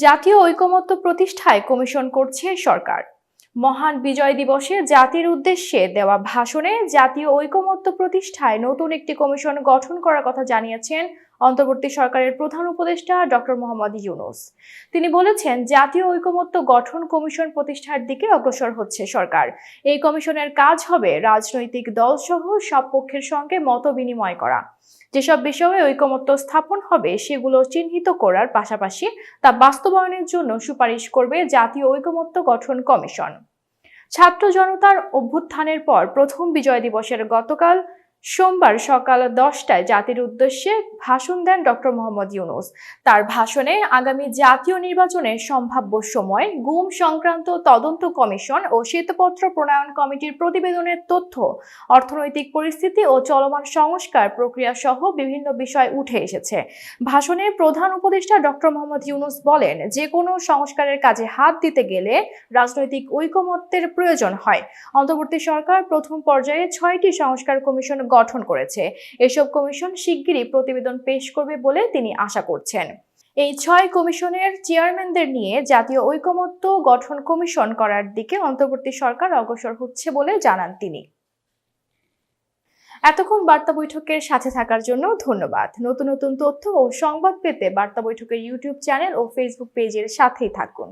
জাতীয় ঐকমত্য প্রতিষ্ঠায় কমিশন করছে সরকার। মহান বিজয় দিবসে জাতির উদ্দেশ্যে দেওয়া ভাষণে জাতীয় ঐকমত্য প্রতিষ্ঠায় নতুন একটি কমিশন গঠন করার কথা জানিয়েছেন অন্তর্বর্তী সরকারের প্রধান উপদেষ্টা ডক্টর মোহাম্মদ ইউনূস। তিনি বলেছেন, জাতীয় ঐকমত্য গঠন কমিশন প্রতিষ্ঠার দিকে অগ্রসর হচ্ছে সরকার। এই কমিশনের কাজ হবে রাজনৈতিক দলসহ সব পক্ষের সঙ্গে মত বিনিময় করা। যেসব বিষয়ে ঐকমত্য স্থাপন হবে সেগুলো চিহ্নিত করার পাশাপাশি তা বাস্তবায়নের জন্য সুপারিশ করবে জাতীয় ঐকমত্য গঠন কমিশন। ছাত্র জনতার অভ্যুত্থানের পর প্রথম বিজয় দিবসের গতকাল সোমবার সকাল 10টায় জাতির উদ্দেশ্যে ভাষণ দেন ডক্টর মোহাম্মদ ইউনূস। তার ভাষণে আগামী জাতীয় নির্বাচনের সম্ভাব্য সময়, গুম সংক্রান্ত তদন্ত কমিশন ও শ্বেতপত্র প্রণয়ন কমিটির প্রতিবেদনের তথ্য, অর্থনৈতিক পরিস্থিতি ও চলমান সংস্কার প্রক্রিয়া সহ বিভিন্ন বিষয় উঠে এসেছে। ভাষণে প্রধান উপদেষ্টা ডক্টর মোহাম্মদ ইউনূস বলেন, যে কোনো সংস্কারের কাজে হাত দিতে গেলে রাজনৈতিক ঐকমত্যের প্রয়োজন হয়। অন্তর্বর্তী সরকার প্রথম পর্যায়ে 6টি সংস্কার কমিশন গঠন করেছে। এসব কমিশন শিগগিরই প্রতিবেদন পেশ করবে বলে তিনি আশা করছেন। এই 6 কমিশনের চেয়ারম্যানদের নিয়ে জাতীয় ঐকমত্য গঠন কমিশন করার দিকে অন্তর্বর্তী সরকার অগ্রসর হচ্ছে বলে জানান তিনি। এতক্ষণ বার্তা বৈঠকের সাথে থাকার জন্য ধন্যবাদ। নতুন নতুন তথ্য ও সংবাদ পেতে বার্তা বৈঠকের ইউটিউব চ্যানেল ও ফেসবুক পেজের সাথেই থাকুন।